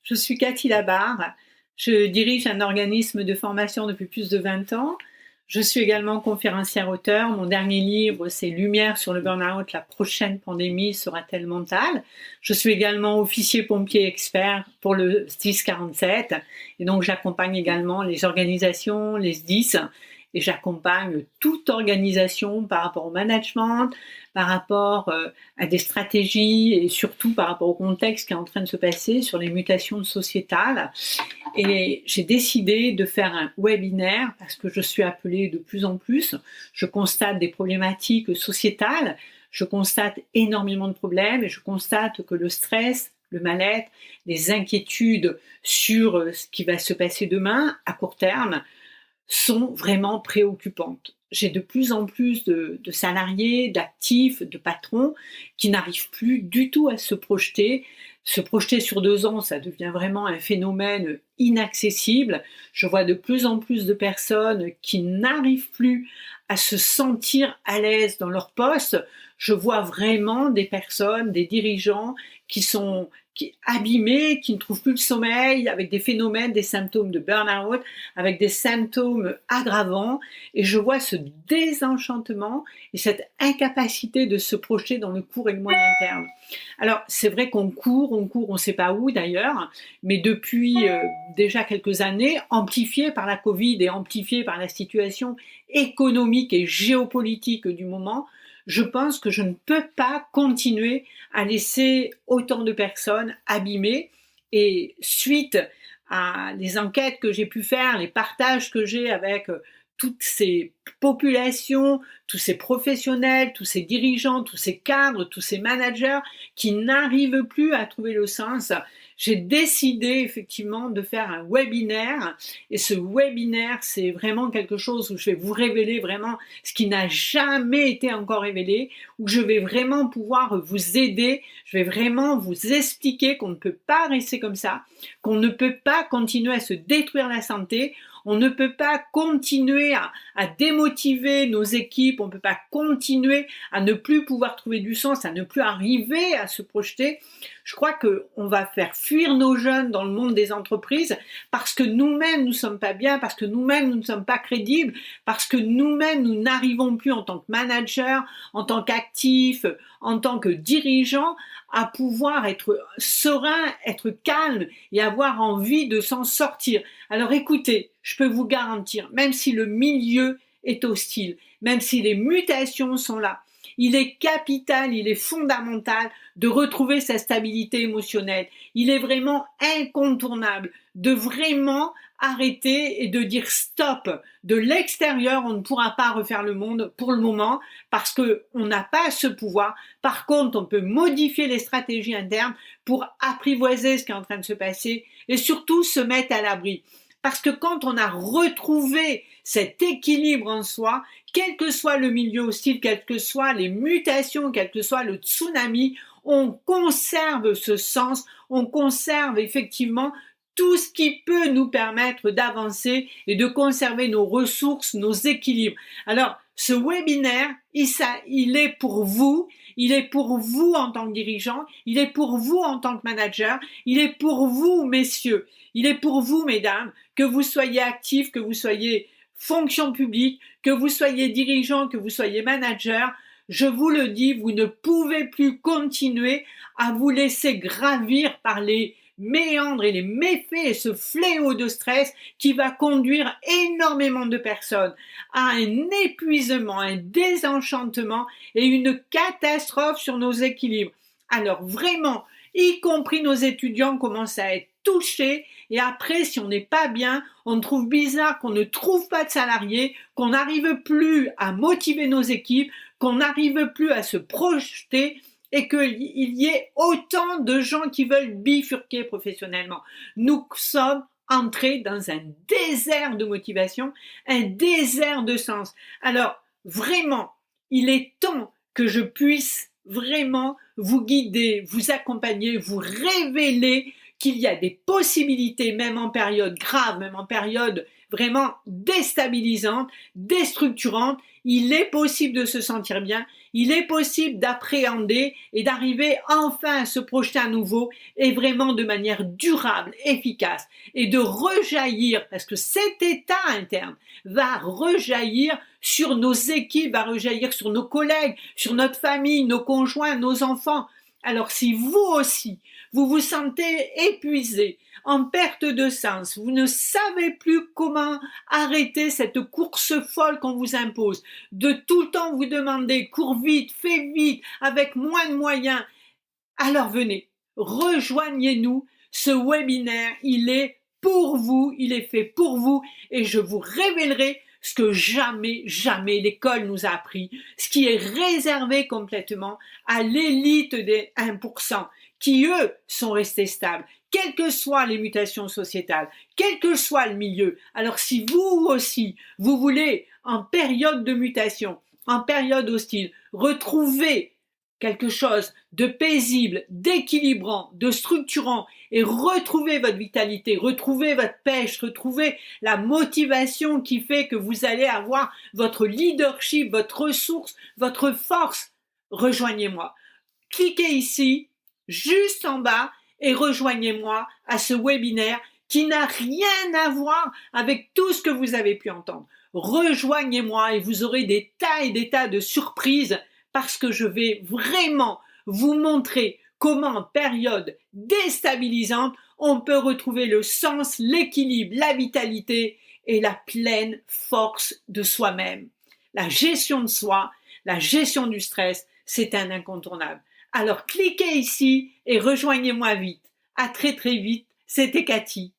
Je suis Cathy Labarre, je dirige un organisme de formation depuis plus de 20 ans. Je suis également conférencière auteur. Mon dernier livre, c'est Lumière sur le burn-out, la prochaine pandémie sera-t-elle mentale? Je suis également officier pompier expert pour le SDIS 47 et donc j'accompagne également les organisations, les SDIS, et j'accompagne toute organisation par rapport au management, par rapport à des stratégies et surtout par rapport au contexte qui est en train de se passer sur les mutations sociétales. Et j'ai décidé de faire un webinaire parce que je suis appelée de plus en plus. Je constate des problématiques sociétales, je constate énormément de problèmes et je constate que le stress, le mal-être, les inquiétudes sur ce qui va se passer demain à court terme sont vraiment préoccupantes. J'ai de plus en plus de salariés, d'actifs, de patrons qui n'arrivent plus du tout à se projeter. Se projeter sur 2 ans, ça devient vraiment un phénomène inaccessible. Je vois de plus en plus de personnes qui n'arrivent plus à se sentir à l'aise dans leur poste. Je vois vraiment des personnes, des dirigeants qui sont abîmés, qui ne trouvent plus le sommeil, avec des phénomènes, des symptômes de burn-out, avec des symptômes aggravants. Et je vois ce désenchantement et cette incapacité de se projeter dans le court et le moyen terme. Alors, c'est vrai qu'on court, on ne sait pas où d'ailleurs, mais depuis déjà quelques années, amplifié par la Covid et amplifié par la situation économique et géopolitique du moment, je pense que je ne peux pas continuer à laisser autant de personnes abîmées. Et suite à les enquêtes que j'ai pu faire, les partages que j'ai avec toutes ces populations, tous ces professionnels, tous ces dirigeants, tous ces cadres, tous ces managers qui n'arrivent plus à trouver le sens, j'ai décidé effectivement de faire un webinaire. Et ce webinaire, c'est vraiment quelque chose où je vais vous révéler vraiment ce qui n'a jamais été encore révélé, où je vais vraiment pouvoir vous aider, je vais vraiment vous expliquer qu'on ne peut pas rester comme ça, qu'on ne peut pas continuer à se détruire la santé. On ne peut pas continuer à démotiver nos équipes, on ne peut pas continuer à ne plus pouvoir trouver du sens, à ne plus arriver à se projeter. Je crois qu'on va faire fuir nos jeunes dans le monde des entreprises parce que nous-mêmes nous ne sommes pas bien, parce que nous-mêmes nous ne sommes pas crédibles, parce que nous-mêmes nous n'arrivons plus en tant que manager, en tant qu'actif, en tant que dirigeant à pouvoir être serein, être calme et avoir envie de s'en sortir. Alors écoutez, je peux vous garantir, même si le milieu est hostile, même si les mutations sont là, il est capital, il est fondamental de retrouver sa stabilité émotionnelle. Il est vraiment incontournable de vraiment arrêter et de dire stop. De l'extérieur, on ne pourra pas refaire le monde pour le moment parce qu'on n'a pas ce pouvoir. Par contre, on peut modifier les stratégies internes pour apprivoiser ce qui est en train de se passer et surtout se mettre à l'abri. Parce que quand on a retrouvé cet équilibre en soi, quel que soit le milieu hostile, quelles que soient les mutations, quel que soit le tsunami, on conserve ce sens, on conserve effectivement tout ce qui peut nous permettre d'avancer et de conserver nos ressources, nos équilibres. Alors, ce webinaire, il est pour vous. Il est pour vous en tant que dirigeant, il est pour vous en tant que manager, il est pour vous, messieurs, il est pour vous, mesdames, que vous soyez actifs, que vous soyez fonction publique, que vous soyez dirigeant, que vous soyez manager. Je vous le dis, vous ne pouvez plus continuer à vous laisser gravir par les méandres et les méfaits et ce fléau de stress qui va conduire énormément de personnes à un épuisement, un désenchantement et une catastrophe sur nos équilibres. Alors vraiment, y compris nos étudiants commencent à être touchés et après, si on n'est pas bien, on trouve bizarre qu'on ne trouve pas de salariés, qu'on n'arrive plus à motiver nos équipes, qu'on n'arrive plus à se projeter et qu'il y ait autant de gens qui veulent bifurquer professionnellement. Nous sommes entrés dans un désert de motivation, un désert de sens. Alors, vraiment, il est temps que je puisse vraiment vous guider, vous accompagner, vous révéler qu'il y a des possibilités, même en période grave, même en période vraiment déstabilisante, déstructurante. Il est possible de se sentir bien, il est possible d'appréhender et d'arriver enfin à se projeter à nouveau et vraiment de manière durable, efficace et de rejaillir, parce que cet état interne va rejaillir sur nos équipes, va rejaillir sur nos collègues, sur notre famille, nos conjoints, nos enfants. Alors si vous aussi, vous vous sentez épuisé, en perte de sens, vous ne savez plus comment arrêter cette course folle qu'on vous impose, de tout le temps vous demander cours vite, fais vite, avec moins de moyens, alors venez, rejoignez-nous, ce webinaire, il est pour vous, il est fait pour vous et je vous révélerai ce que jamais l'école nous a appris, ce qui est réservé complètement à l'élite des 1%, qui eux sont restés stables, quelles que soient les mutations sociétales, quel que soit le milieu. Alors si vous aussi, vous voulez, en période de mutation, en période hostile, retrouver quelque chose de paisible, d'équilibrant, de structurant et retrouver votre vitalité, retrouver votre pêche, retrouver la motivation qui fait que vous allez avoir votre leadership, votre ressource, votre force, rejoignez-moi. Cliquez ici, juste en bas et rejoignez-moi à ce webinaire qui n'a rien à voir avec tout ce que vous avez pu entendre. Rejoignez-moi et vous aurez des tas et des tas de surprises parce que je vais vraiment vous montrer comment en période déstabilisante, on peut retrouver le sens, l'équilibre, la vitalité et la pleine force de soi-même. La gestion de soi, la gestion du stress, c'est un incontournable. Alors cliquez ici et rejoignez-moi vite. À très très vite, c'était Cathy.